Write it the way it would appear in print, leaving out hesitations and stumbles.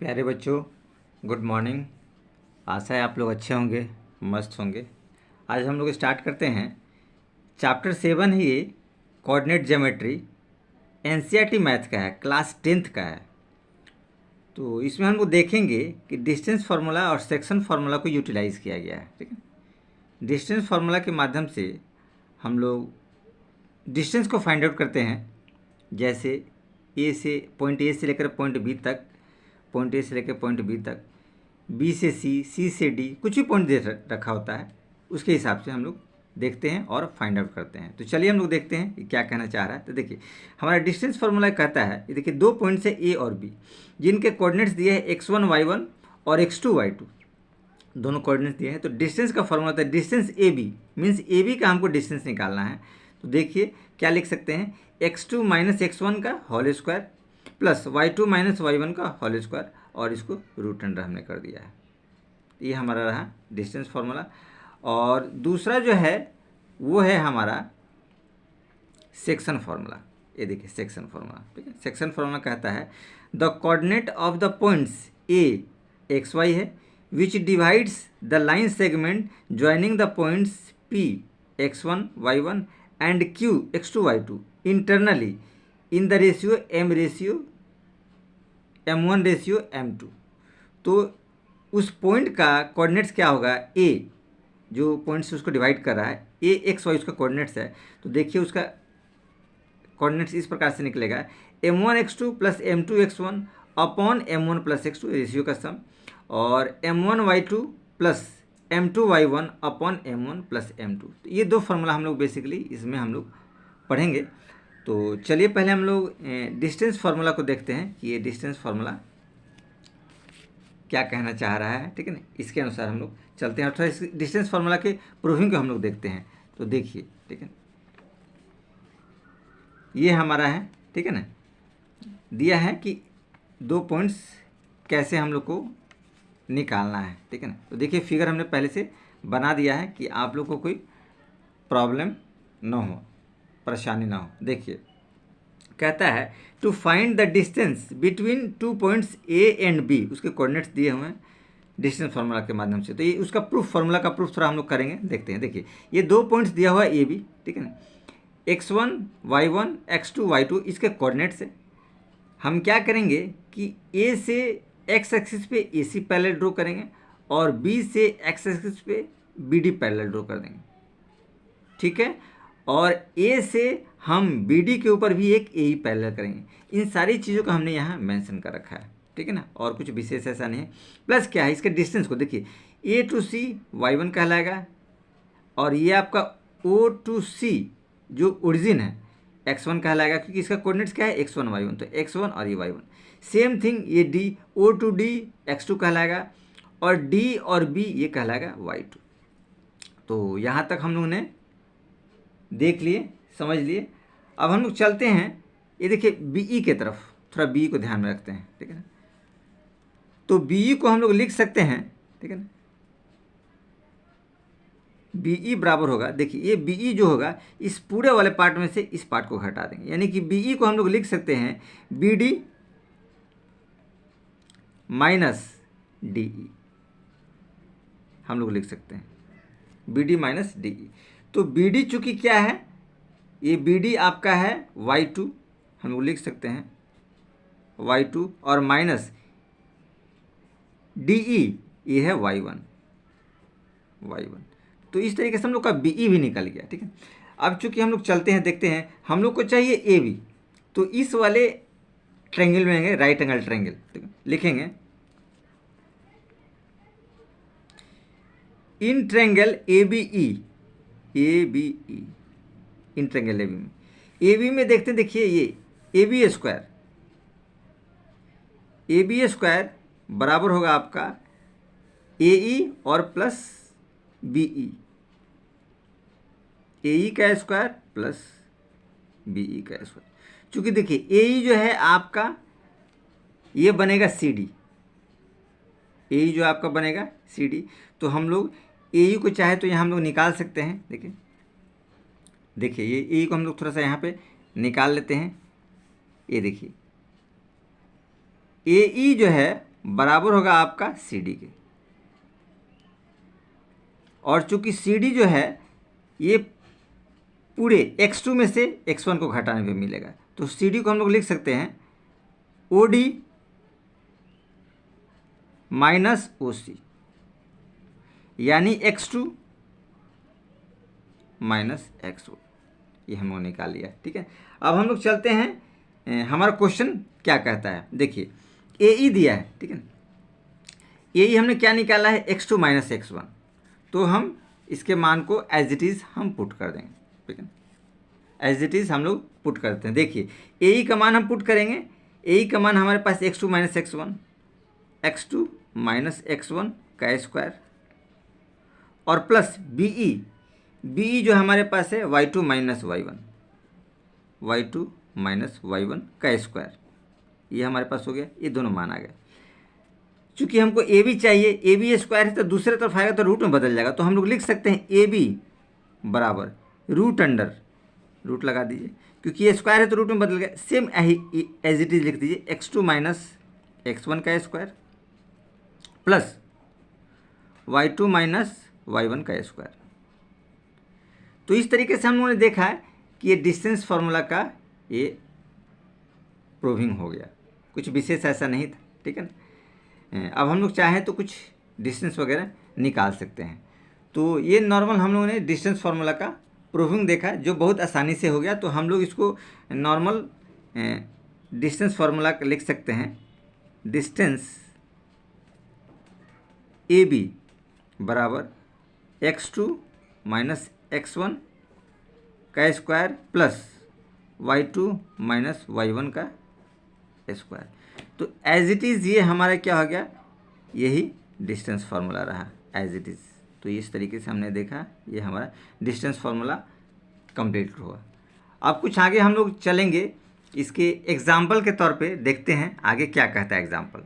प्यारे बच्चों, good morning. आशा है आप लोग अच्छे होंगे, मस्त होंगे। आज हम लोग स्टार्ट करते हैं। चैप्टर 7 ही ये कोऑर्डिनेट ज्योमेट्री एनसीईआरटी मैथ का है, क्लास 10th का है। तो इसमें हम लोग देखेंगे कि डिस्टेंस फार्मूला और सेक्शन फार्मूला को यूटिलाइज़ किया गया है। ठीक है, डिस्टेंस फार्मूला के माध्यम से हम लोग डिस्टेंस को फाइंड आउट करते हैं। जैसे पॉइंट ए से लेकर पॉइंट बी तक, पॉइंट ए से लेकर पॉइंट बी तक, बी से सी से डी, कुछ भी पॉइंट दे रखा होता है, उसके हिसाब से हम लोग देखते हैं और फाइंड आउट करते हैं। तो चलिए हम लोग देखते हैं कि क्या कहना चाह रहा है। तो देखिए, हमारा डिस्टेंस फार्मूला कहता है, ये देखिए दो पॉइंट्स है ए और बी, जिनके कोऑर्डिनेट्स दिए हैं x1 y1 और x2 y2, दोनों कोऑर्डिनेट्स दिए हैं। तो डिस्टेंस का फॉर्मूला होता है distance A B, means A B का हमको डिस्टेंस निकालना है। तो देखिए क्या लिख सकते हैं, x2 माइनस x1 का whole square plus y2 minus y1 का होल स्क्वायर, और इसको रूट अंडर हमने कर दिया है। ये हमारा रहा डिस्टेंस फार्मूला। और दूसरा जो है वो है हमारा सेक्शन फार्मूला। ये देखिए सेक्शन फार्मूला, ठीक है। सेक्शन फार्मूला कहता है the coordinate of the points A x y है which divides the line segment joining the points P x1 y1 and q x2 y2 internally in the ratio m1 ratio m2। तो उस point का coordinates क्या होगा, ए जो point से उसको divide कर रहा है, ए एक्स वाई उसका कोऑर्डिनेट्स है। तो देखिए उसका कोऑर्डिनेट्स इस प्रकार से निकलेगा, m1 x2 plus m2 x1 upon m1 plus x2 ratio का सम, और m1 y2 plus m2 y1 upon m1 plus m2। तो ये दो फार्मूला हम लोग बेसिकली इसमें हम लोग पढ़ेंगे। तो चलिए पहले हम लोग डिस्टेंस फार्मूला को देखते हैं कि ये डिस्टेंस फार्मूला क्या कहना चाह रहा है, ठीक है ना। इसके अनुसार हम लोग चलते हैं और थोड़ा इस डिस्टेंस फार्मूला के प्रूविंग को हम लोग देखते हैं। तो देखिए, ठीक है, ये हमारा है, ठीक है ना, दिया है कि दो पॉइंट्स कैसे हम लोग को निकालना है, ठीक है ना। तो देखिए फिगर हमने पहले से बना दिया है कि आप लोग को कोई प्रॉब्लम ना हो, परेशानी ना हो। देखिए कहता है to find the distance between two points A and B, उसके कोऑर्डिनेट्स दिए हुए हैं डिस्टेंस फार्मूला के माध्यम से। तो ये उसका प्रूफ, फार्मूला का प्रूफ थोड़ा हम लोग करेंगे, देखते हैं। देखिए ये दो पॉइंट्स दिया हुआ है ए बी, ठीक है ना, x1 y1 x2 y2 इसके कोऑर्डिनेट्स है। हम क्या करेंगे कि ए से एक्स एक्सिस पे ए सी पैरेलल ड्रॉ करेंगे और बी से एक्स एक्सिस पे बी डी पैरेलल ड्रॉ कर देंगे, ठीक है। और ए से हम बी डी के ऊपर भी एक ए ई पैरेलल करेंगे। इन सारी चीज़ों को हमने यहाँ मेंशन कर रखा है, ठीक है ना, और कुछ विशेष ऐसा नहीं है। प्लस क्या है, इसके डिस्टेंस को देखिए, ए टू सी y1 कहलाएगा, और ये आपका ओ टू सी जो ओरिजिन है x1 कहलाएगा, क्योंकि इसका कोऑर्डिनेट्स क्या है x1 y1, तो x1 और ये y1। सेम थिंग ये d ओ टू डी x2 कहलाएगा, और d और b ये कहलाएगा y2। तो यहाँ तक हम लोगों ने देख लिए, समझ लिए। अब हम लोग चलते हैं, ये देखिए बीई के तरफ, थोड़ा बीई को ध्यान में रखते हैं, ठीक है ना। तो बीई को हम लोग लिख सकते हैं, ठीक है ना, बीई बराबर होगा, देखिए ये बीई जो होगा इस पूरे वाले पार्ट में से इस पार्ट को घटा देंगे, यानी कि बीई को हम लोग लिख सकते हैं बी डी माइनस डीई, हम लोग लिख सकते हैं बी डी माइनस डीई। तो बी डी चूँकि क्या है, ये बी डी आपका है y2, हम लोग लिख सकते हैं y2, और माइनस डीई ये है y1। तो इस तरीके से हम लोग का बीई भी निकल गया, ठीक है। अब चूंकि हम लोग चलते हैं, देखते हैं, हम लोग को चाहिए ए बी, तो इस वाले ट्रायंगल में आएंगे, राइट एंगल ट्रायंगल, ठीक है, लिखेंगे in triangle A B E, in triangle A B में देखते हैं, देखिए ये ए बी स्क्वायर बराबर होगा आपका ए ई और प्लस बी ई का स्क्वायर प्लस बी ई का स्क्वायर। चूँकि देखिए ए ई जो है आपका ये बनेगा सी डी, ए ई जो आपका बनेगा सी डी। तो हम लोग ए ई को चाहे तो यहाँ हम लोग निकाल सकते हैं। देखिए ये ए ई को हम लोग थोड़ा सा यहाँ पे निकाल लेते हैं। ये देखिए ए ई जो है बराबर होगा आपका सी डी के। और चूंकि सी डी जो है ये पूरे x2 में से x1 को घटाने पे मिलेगा, तो सी डी को हम लोग लिख सकते हैं ओ डी माइनस ओ सी, यानी x2 माइनस x1। ये हम लोग निकाल लिया, ठीक है। अब हम लोग चलते हैं, हमारा क्वेश्चन क्या कहता है। देखिए ए ई दिया है, ठीक है। ए ई हमने क्या निकाला है, x2 माइनस x1, तो हम इसके मान को एज इट इज़ हम पुट कर देंगे, ठीक है। एज इट इज़ हम लोग पुट करते हैं। देखिए ए ई का मान हम पुट करेंगे, ए ई का मान हमारे पास x2 minus x1, x2 minus x1 का स्क्वायर, और प्लस बी ई जो हमारे पास है y2 minus y1, y2 minus y1 का स्क्वायर, ये हमारे पास हो गया। ये दोनों मान आ गए। चूँकि हमको ए बी चाहिए, ए बी स्क्वायर है तो दूसरे तरफ आएगा तो रूट में बदल जाएगा, तो हम लोग लिख सकते हैं ए बी बराबर रूट अंडर, रूट लगा दीजिए, क्योंकि ये स्क्वायर है तो रूट में बदल गया। सेम एज इट इज लिख दीजिए x2 माइनस x1 का square plus y2 minus y1 का स्क्वायर। तो इस तरीके से हम लोगों ने देखा है कि ये डिस्टेंस फार्मूला का ये प्रूविंग हो गया, कुछ विशेष ऐसा नहीं था, ठीक है ना। अब हम लोग चाहें तो कुछ डिस्टेंस वगैरह निकाल सकते हैं। तो ये नॉर्मल हम लोगों ने डिस्टेंस फार्मूला का प्रूविंग देखा, जो बहुत आसानी से हो गया। तो हम लोग इसको नॉर्मल डिस्टेंस फार्मूला लिख सकते हैं, डिस्टेंस ए बी बराबर x2 माइनस x1 का square plus y2 minus y1 का स्क्वायर। तो एज इट इज़ ये हमारा क्या हो गया, यही डिस्टेंस फार्मूला रहा एज इट इज़। तो इस तरीके से हमने देखा, ये हमारा डिस्टेंस फार्मूला कंप्लीट हुआ। अब कुछ आगे हम लोग चलेंगे, इसके एग्जाम्पल के तौर पे देखते हैं आगे क्या कहता है एग्जाम्पल।